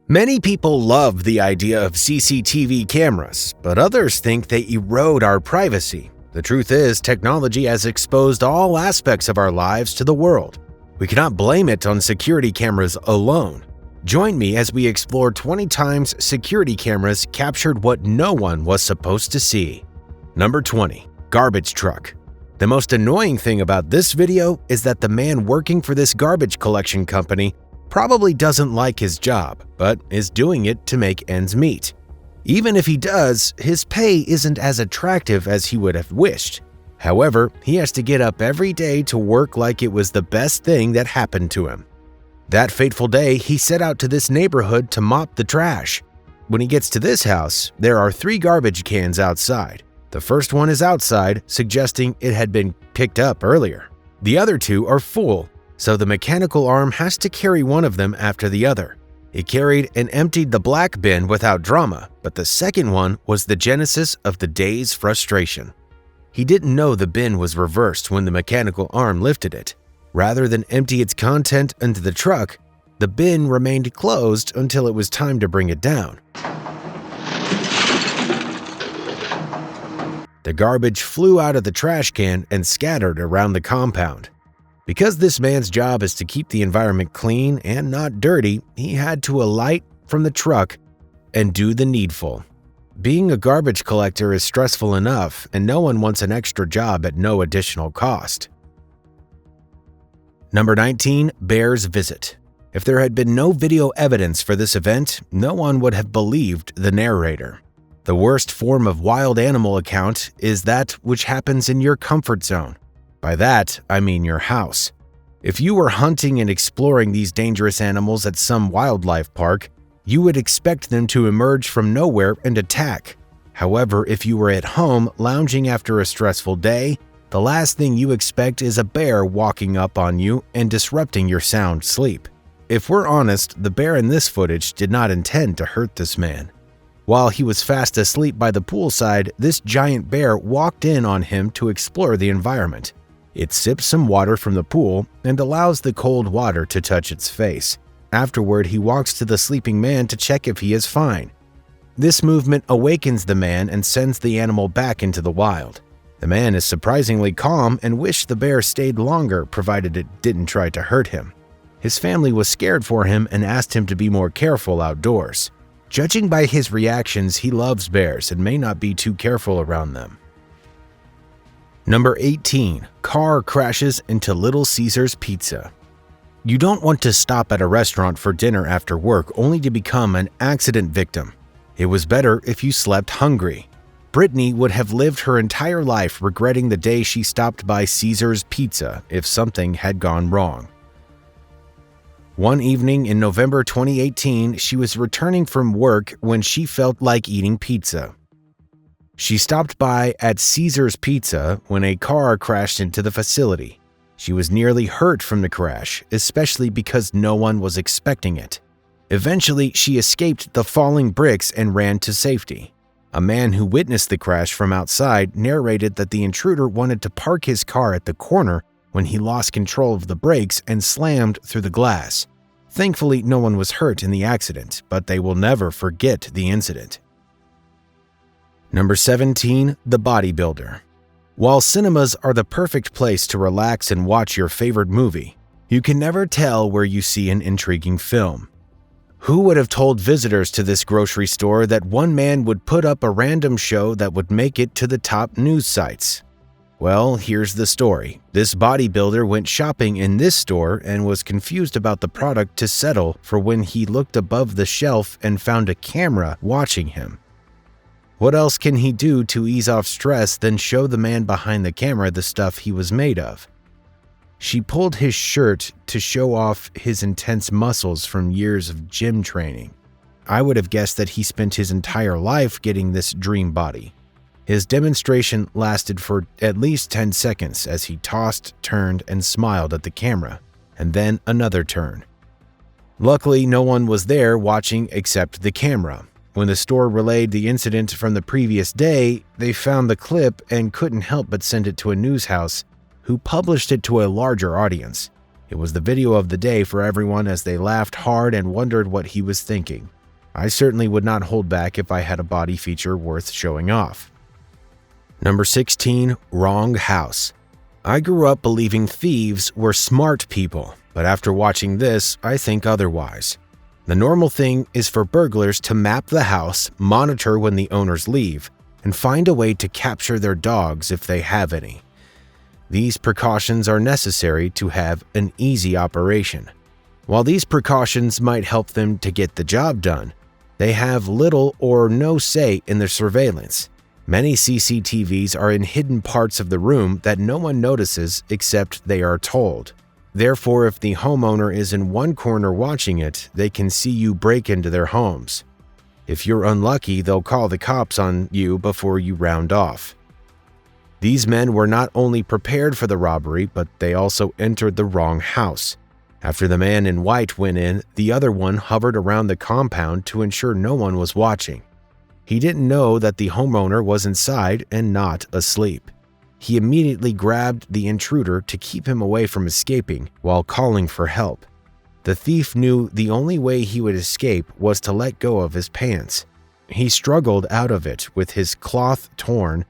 Many people love the idea of CCTV cameras, but others think they erode our privacy. The truth is, technology has exposed all aspects of our lives to the world. We cannot blame it on security cameras alone. Join me as we explore 20 times security cameras captured what no one was supposed to see. Number 20. Garbage truck. The most annoying thing about this video is that the man working for this garbage collection company probably doesn't like his job, but is doing it to make ends meet. Even if he does, his pay isn't as attractive as he would have wished. However, he has to get up every day to work like it was the best thing that happened to him. That fateful day, he set out to this neighborhood to mop the trash. When he gets to this house, there are 3 garbage cans outside. The first one is outside, suggesting it had been picked up earlier. The other 2 are full, so the mechanical arm has to carry one of them after the other. He carried and emptied the black bin without drama, but the second one was the genesis of the day's frustration. He didn't know the bin was reversed when the mechanical arm lifted it. Rather than empty its content into the truck, the bin remained closed until it was time to bring it down. The garbage flew out of the trash can and scattered around the compound. Because this man's job is to keep the environment clean and not dirty, he had to alight from the truck and do the needful. Being a garbage collector is stressful enough, and no one wants an extra job at no additional cost. Number 19. Bear's visit. If there had been no video evidence for this event, no one would have believed the narrator. The worst form of wild animal account is that which happens in your comfort zone. By that, I mean your house. If you were hunting and exploring these dangerous animals at some wildlife park, you would expect them to emerge from nowhere and attack. However, if you were at home lounging after a stressful day, the last thing you expect is a bear walking up on you and disrupting your sound sleep. If we're honest, the bear in this footage did not intend to hurt this man. While he was fast asleep by the poolside, this giant bear walked in on him to explore the environment. It sips some water from the pool and allows the cold water to touch its face. Afterward, he walks to the sleeping man to check if he is fine. This movement awakens the man and sends the animal back into the wild. The man is surprisingly calm and wished the bear stayed longer, provided it didn't try to hurt him. His family was scared for him and asked him to be more careful outdoors. Judging by his reactions, he loves bears and may not be too careful around them. Number 18. Car crashes into Little Caesars Pizza. You don't want to stop at a restaurant for dinner after work only to become an accident victim. It was better if you slept hungry. Brittany would have lived her entire life regretting the day she stopped by Caesar's Pizza if something had gone wrong. One evening in November 2018, she was returning from work when she felt like eating pizza. She stopped by at Caesar's Pizza when a car crashed into the facility. She was nearly hurt from the crash, especially because no one was expecting it. Eventually, she escaped the falling bricks and ran to safety. A man who witnessed the crash from outside narrated that the intruder wanted to park his car at the corner when he lost control of the brakes and slammed through the glass. Thankfully, no one was hurt in the accident, but they will never forget the incident. Number 17. The Bodybuilder. While cinemas are the perfect place to relax and watch your favorite movie, you can never tell where you see an intriguing film. Who would have told visitors to this grocery store that one man would put up a random show that would make it to the top news sites? Well, here's the story. This bodybuilder went shopping in this store and was confused about the product to settle for when he looked above the shelf and found a camera watching him. What else can he do to ease off stress than show the man behind the camera the stuff he was made of? She pulled his shirt to show off his intense muscles from years of gym training. I would have guessed that he spent his entire life getting this dream body. His demonstration lasted for at least 10 seconds as he tossed, turned, and smiled at the camera, and then another turn. Luckily, no one was there watching except the camera. When the store relayed the incident from the previous day, they found the clip and couldn't help but send it to a news house, who published it to a larger audience. It was the video of the day for everyone as they laughed hard and wondered what he was thinking. I certainly would not hold back if I had a body feature worth showing off. Number 16. Wrong house. I grew up believing thieves were smart people, but after watching this, I think otherwise. The normal thing is for burglars to map the house, monitor when the owners leave, and find a way to capture their dogs if they have any. These precautions are necessary to have an easy operation. While these precautions might help them to get the job done, they have little or no say in their surveillance. Many CCTVs are in hidden parts of the room that no one notices except they are told. Therefore, if the homeowner is in one corner watching it, they can see you break into their homes. If you're unlucky, they'll call the cops on you before you round off. These men were not only prepared for the robbery, but they also entered the wrong house. After the man in white went in, the other one hovered around the compound to ensure no one was watching. He didn't know that the homeowner was inside and not asleep. He immediately grabbed the intruder to keep him away from escaping while calling for help. The thief knew the only way he would escape was to let go of his pants. He struggled out of it with his cloth torn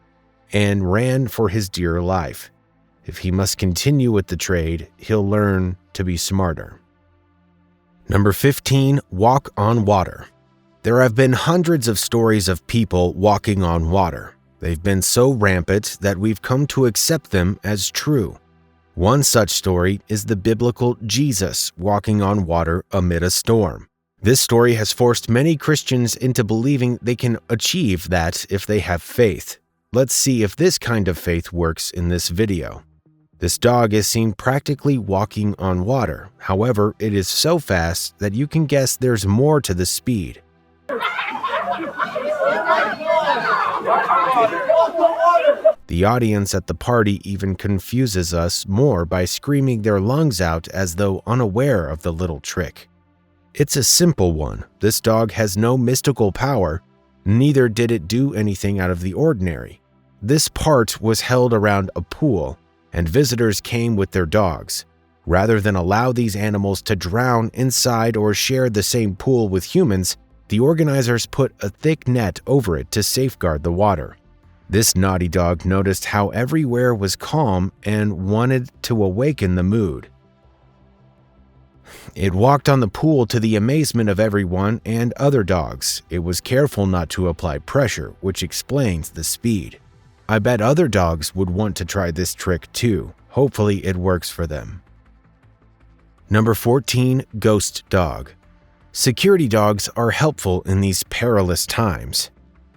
and ran for his dear life. If he must continue with the trade, he'll learn to be smarter. Number 15. Walk on water. There have been hundreds of stories of people walking on water. They've been so rampant that we've come to accept them as true. One such story is the biblical Jesus walking on water amid a storm. This story has forced many Christians into believing they can achieve that if they have faith. Let's see if this kind of faith works in this video. This dog is seen practically walking on water. However, it is so fast that you can guess there's more to the speed. The audience at the party even confuses us more by screaming their lungs out as though unaware of the little trick. It's a simple one. This dog has no mystical power, neither did it do anything out of the ordinary. This part was held around a pool, and visitors came with their dogs. Rather than allow these animals to drown inside or share the same pool with humans, the organizers put a thick net over it to safeguard the water. This naughty dog noticed how everywhere was calm and wanted to awaken the mood. It walked on the pool to the amazement of everyone and other dogs. It was careful not to apply pressure, which explains the speed. I bet other dogs would want to try this trick too. Hopefully it works for them. Number 14. Ghost dog. Security dogs are helpful in these perilous times.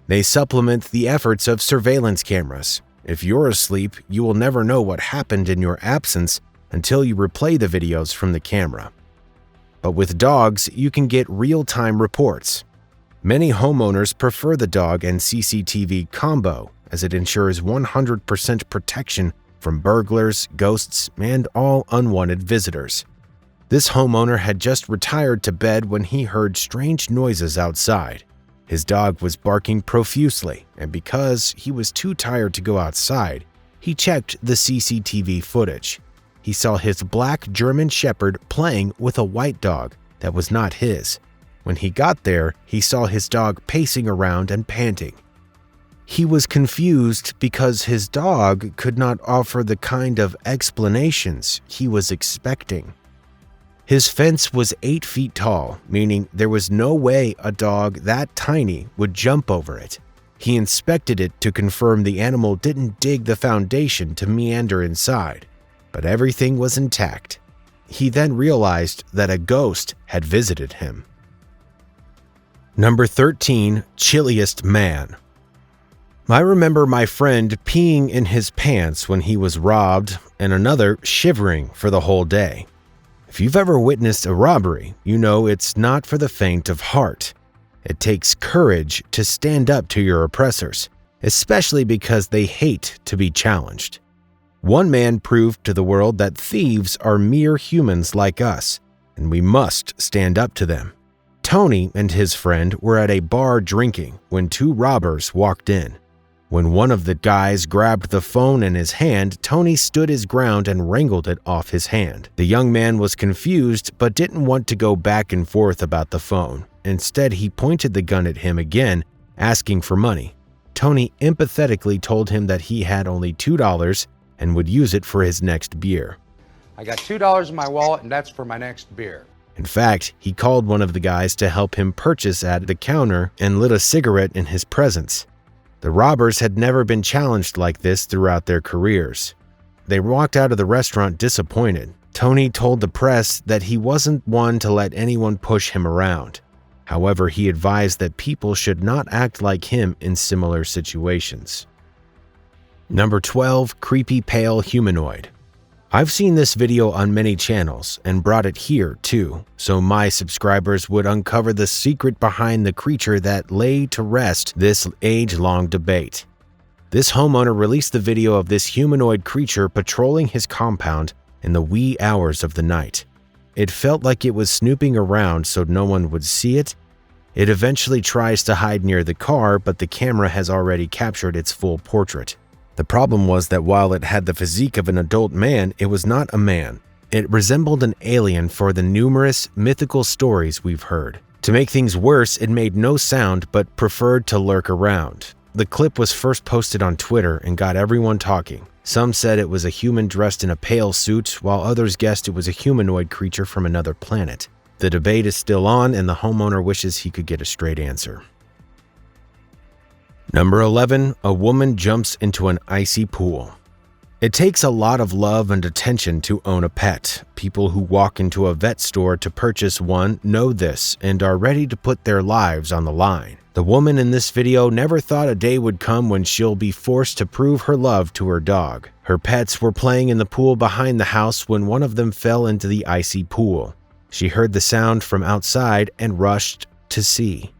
They supplement the efforts of surveillance cameras. If you're asleep, you will never know what happened in your absence until you replay the videos from the camera. But with dogs, you can get real-time reports. Many homeowners prefer the dog and CCTV combo, as it ensures 100% protection from burglars, ghosts, and all unwanted visitors. This homeowner had just retired to bed when he heard strange noises outside. His dog was barking profusely, and because he was too tired to go outside, he checked the CCTV footage. He saw his black German Shepherd playing with a white dog that was not his. When he got there, he saw his dog pacing around and panting. He was confused because his dog could not offer the kind of explanations he was expecting. His fence was 8 feet tall, meaning there was no way a dog that tiny would jump over it. He inspected it to confirm the animal didn't dig the foundation to meander inside, but everything was intact. He then realized that a ghost had visited him. Number 13. Chilliest man. I remember my friend peeing in his pants when he was robbed and another shivering for the whole day. If you've ever witnessed a robbery, you know it's not for the faint of heart. It takes courage to stand up to your oppressors, especially because they hate to be challenged. One man proved to the world that thieves are mere humans like us, and we must stand up to them. Tony and his friend were at a bar drinking when 2 robbers walked in. When one of the guys grabbed the phone in his hand, Tony stood his ground and wrangled it off his hand. The young man was confused but didn't want to go back and forth about the phone. Instead, he pointed the gun at him again, asking for money. Tony empathetically told him that he had only $2 and would use it for his next beer. I got $2 in my wallet and that's for my next beer. In fact, he called one of the guys to help him purchase at the counter and lit a cigarette in his presence. The robbers had never been challenged like this throughout their careers. They walked out of the restaurant disappointed. Tony told the press that he wasn't one to let anyone push him around. However, he advised that people should not act like him in similar situations. Number 12. Creepy Pale Humanoid. I've seen this video on many channels and brought it here too, so my subscribers would uncover the secret behind the creature that lay to rest this age-long debate. This homeowner released the video of this humanoid creature patrolling his compound in the wee hours of the night. It felt like it was snooping around so no one would see it. It eventually tries to hide near the car, but the camera has already captured its full portrait. The problem was that while it had the physique of an adult man, it was not a man. It resembled an alien for the numerous mythical stories we've heard. To make things worse, it made no sound but preferred to lurk around. The clip was first posted on Twitter and got everyone talking. Some said it was a human dressed in a pale suit, while others guessed it was a humanoid creature from another planet. The debate is still on, and the homeowner wishes he could get a straight answer. Number 11. A woman jumps into an icy pool. It takes a lot of love and attention to own a pet. People who walk into a vet store to purchase one know this and are ready to put their lives on the line. The woman in this video never thought a day would come when she'll be forced to prove her love to her dog. Her pets were playing in the pool behind the house when one of them fell into the icy pool. She heard the sound from outside and rushed to see.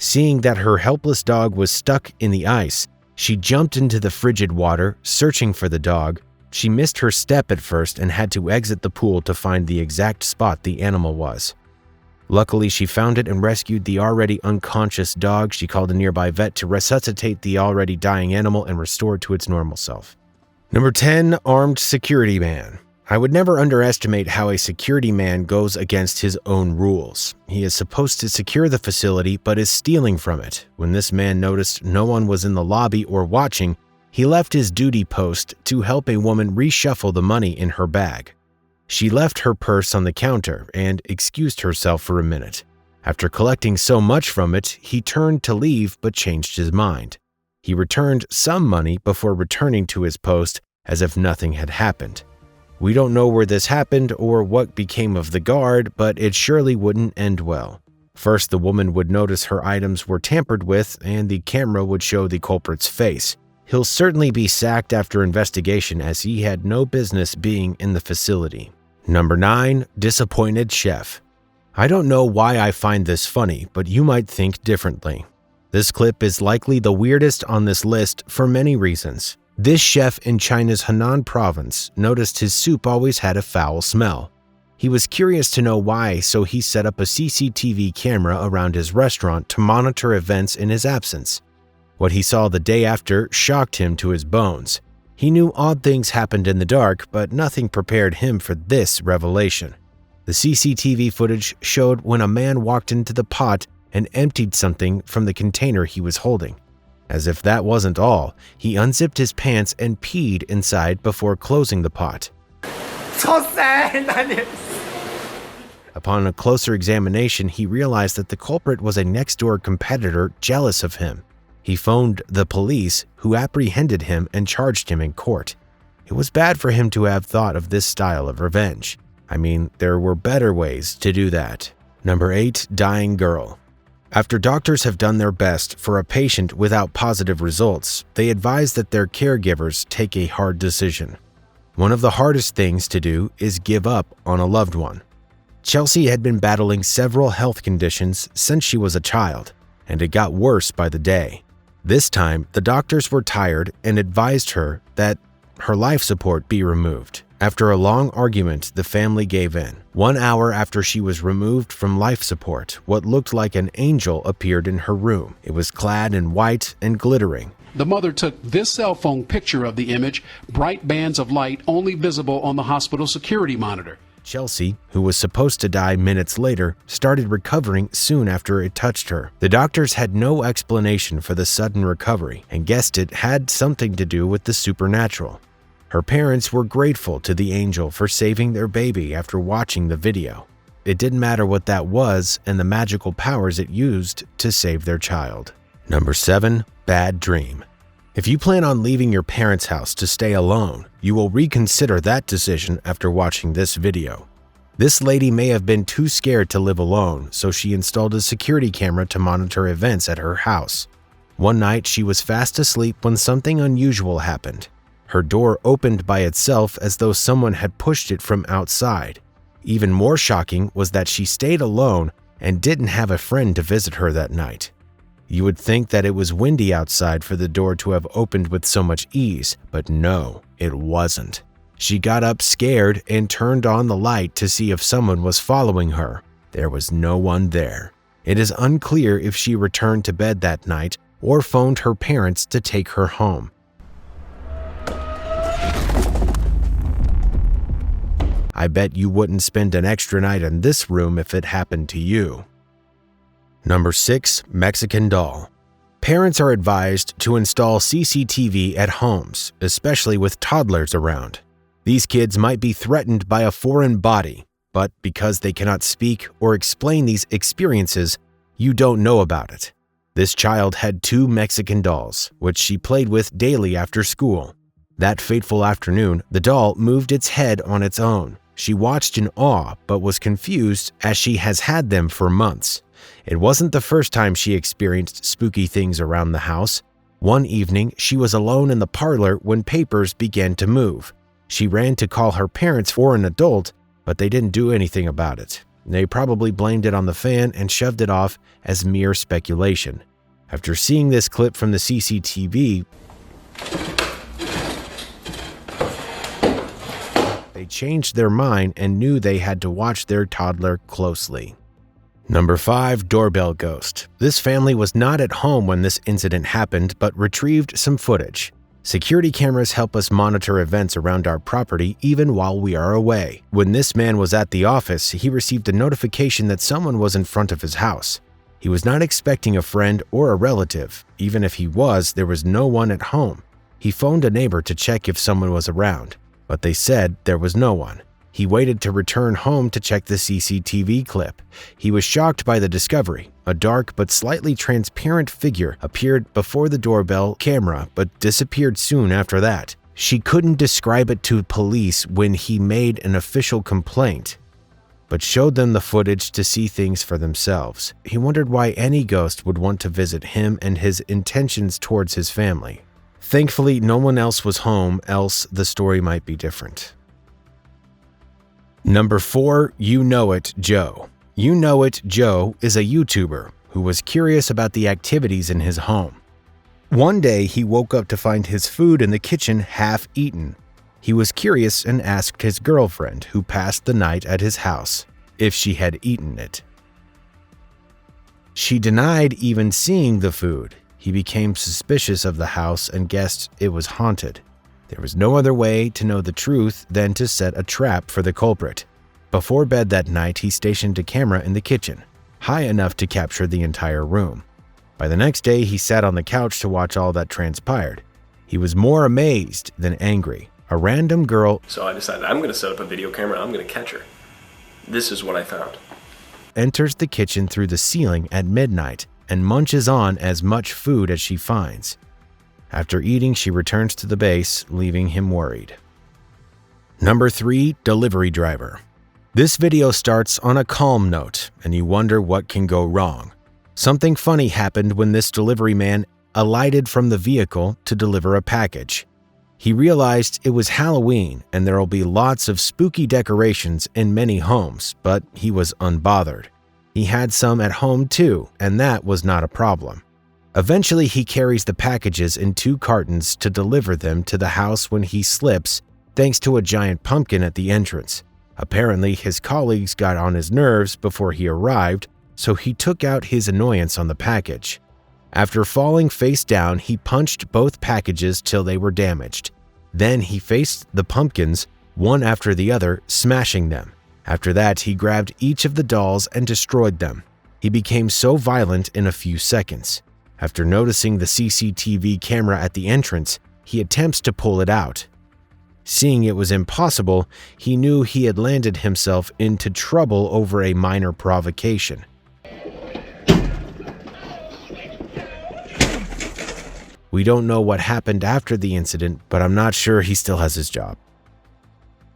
Seeing that her helpless dog was stuck in the ice, she jumped into the frigid water, searching for the dog. She missed her step at first and had to exit the pool to find the exact spot the animal was. Luckily, she found it and rescued the already unconscious dog. She called a nearby vet to resuscitate the already dying animal and restore it to its normal self. Number 10. Armed security man. I would never underestimate how a security man goes against his own rules. He is supposed to secure the facility but is stealing from it. When this man noticed no one was in the lobby or watching, he left his duty post to help a woman reshuffle the money in her bag. She left her purse on the counter and excused herself for a minute. After collecting so much from it, he turned to leave but changed his mind. He returned some money before returning to his post as if nothing had happened. We don't know where this happened or what became of the guard, but it surely wouldn't end well. First, the woman would notice her items were tampered with and the camera would show the culprit's face. He'll certainly be sacked after investigation as he had no business being in the facility. Number 9. Disappointed chef. I don't know why I find this funny, but you might think differently. This clip is likely the weirdest on this list for many reasons. This chef in China's Henan province noticed his soup always had a foul smell. He was curious to know why, so he set up a CCTV camera around his restaurant to monitor events in his absence. What he saw the day after shocked him to his bones. He knew odd things happened in the dark, but nothing prepared him for this revelation. The CCTV footage showed when a man walked into the pot and emptied something from the container he was holding. As if that wasn't all, he unzipped his pants and peed inside before closing the pot. Upon a closer examination, he realized that the culprit was a next-door competitor jealous of him. He phoned the police, who apprehended him and charged him in court. It was bad for him to have thought of this style of revenge. I mean, there were better ways to do that. Number 8. Dying girl. After doctors have done their best for a patient without positive results, they advise that their caregivers take a hard decision. One of the hardest things to do is give up on a loved one. Chelsea had been battling several health conditions since she was a child, and it got worse by the day. This time, the doctors were tired and advised her that her life support be removed. After a long argument, the family gave in. 1 hour after she was removed from life support, what looked like an angel appeared in her room. It was clad in white and glittering. The mother took this cell phone picture of the image, bright bands of light only visible on the hospital security monitor. Chelsea, who was supposed to die minutes later, started recovering soon after it touched her. The doctors had no explanation for the sudden recovery and guessed it had something to do with the supernatural. Her parents were grateful to the angel for saving their baby after watching the video. It didn't matter what that was and the magical powers it used to save their child. Number 7. Bad dream. If you plan on leaving your parents' house to stay alone, you will reconsider that decision after watching this video. This lady may have been too scared to live alone, so she installed a security camera to monitor events at her house. One night, she was fast asleep when something unusual happened. Her door opened by itself as though someone had pushed it from outside. Even more shocking was that she stayed alone and didn't have a friend to visit her that night. You would think that it was windy outside for the door to have opened with so much ease, but no, it wasn't. She got up scared and turned on the light to see if someone was following her. There was no one there. It is unclear if she returned to bed that night or phoned her parents to take her home. I bet you wouldn't spend an extra night in this room if it happened to you. Number 6. Mexican doll. Parents are advised to install CCTV at homes, especially with toddlers around. These kids might be threatened by a foreign body, but because they cannot speak or explain these experiences, you don't know about it. This child had 2 Mexican dolls, which she played with daily after school. That fateful afternoon, the doll moved its head on its own. She watched in awe, but was confused as she has had them for months. It wasn't the first time she experienced spooky things around the house. One evening, she was alone in the parlor when papers began to move. She ran to call her parents or an adult, but they didn't do anything about it. They probably blamed it on the fan and shoved it off as mere speculation. After seeing this clip from the CCTV, they changed their mind and knew they had to watch their toddler closely. Number 5. Doorbell ghost. This family was not at home when this incident happened, but retrieved some footage. Security cameras help us monitor events around our property even while we are away. When this man was at the office, he received a notification that someone was in front of his house. He was not expecting a friend or a relative. Even if he was, there was no one at home. He phoned a neighbor to check if someone was around, but they said there was no one. He waited to return home to check the CCTV clip. He was shocked by the discovery. A dark but slightly transparent figure appeared before the doorbell camera but disappeared soon after that. She couldn't describe it to police when he made an official complaint, but showed them the footage to see things for themselves. He wondered why any ghost would want to visit him and his intentions towards his family. Thankfully, no one else was home, else the story might be different. Number 4. You Know It, Joe. You Know It, Joe is a YouTuber who was curious about the activities in his home. One day, he woke up to find his food in the kitchen half-eaten. He was curious and asked his girlfriend, who passed the night at his house, if she had eaten it. She denied even seeing the food. He became suspicious of the house and guessed it was haunted. There was no other way to know the truth than to set a trap for the culprit. Before bed that night, he stationed a camera in the kitchen, high enough to capture the entire room. By the next day, he sat on the couch to watch all that transpired. He was more amazed than angry. A random girl So I decided I'm going to set up a video camera and I'm going to catch her. This is what I found. enters the kitchen through the ceiling at midnight and munches on as much food as she finds. After eating, she returns to the base, leaving him worried. Number 3. Delivery driver. This video starts on a calm note, and you wonder what can go wrong. Something funny happened when this delivery man alighted from the vehicle to deliver a package. He realized it was Halloween and there will be lots of spooky decorations in many homes, but he was unbothered. He had some at home too, and that was not a problem. Eventually, he carries the packages in 2 cartons to deliver them to the house when he slips, thanks to a giant pumpkin at the entrance. Apparently, his colleagues got on his nerves before he arrived, so he took out his annoyance on the package. After falling face down, he punched both packages till they were damaged. Then he faced the pumpkins, one after the other, smashing them. After that, he grabbed each of the dolls and destroyed them. He became so violent in a few seconds. After noticing the CCTV camera at the entrance, he attempts to pull it out. Seeing it was impossible, he knew he had landed himself into trouble over a minor provocation. We don't know what happened after the incident, but I'm not sure he still has his job.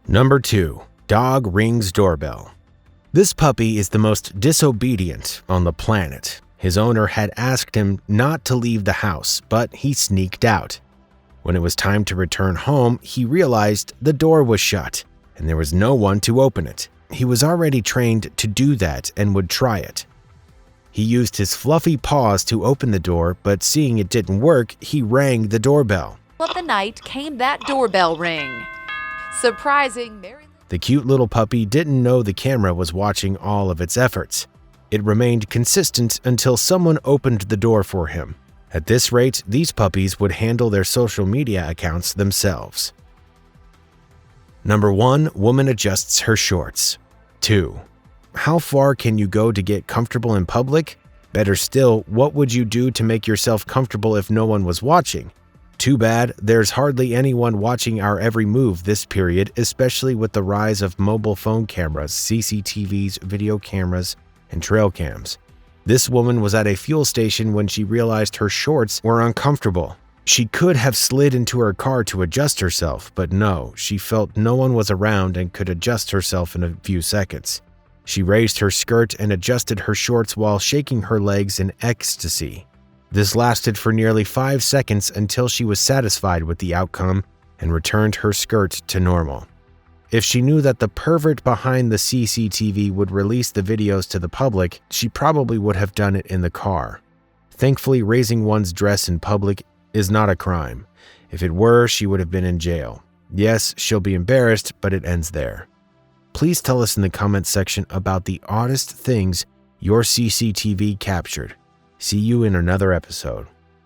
Number 2. Dog rings doorbell. This puppy is the most disobedient on the planet. His owner had asked him not to leave the house, but he sneaked out. When it was time to return home, he realized the door was shut, and there was no one to open it. He was already trained to do that and would try it. He used his fluffy paws to open the door, but seeing it didn't work, he rang the doorbell. Of the night came that doorbell ring. Surprising Mary. The cute little puppy didn't know the camera was watching all of its efforts. It remained consistent until someone opened the door for him. At this rate, these puppies would handle their social media accounts themselves. Number 1. Woman adjusts her shorts. 2. How far can you go to get comfortable in public? Better still, what would you do to make yourself comfortable if no one was watching? Too bad, there's hardly anyone watching our every move this period, especially with the rise of mobile phone cameras, CCTVs, video cameras, and trail cams. This woman was at a fuel station when she realized her shorts were uncomfortable. She could have slid into her car to adjust herself, but no, she felt no one was around and could adjust herself in a few seconds. She raised her skirt and adjusted her shorts while shaking her legs in ecstasy. This lasted for nearly 5 seconds until she was satisfied with the outcome and returned her skirt to normal. If she knew that the pervert behind the CCTV would release the videos to the public, she probably would have done it in the car. Thankfully, raising one's dress in public is not a crime. If it were, she would have been in jail. Yes, she'll be embarrassed, but it ends there. Please tell us in the comments section about the oddest things your CCTV captured. See you in another episode.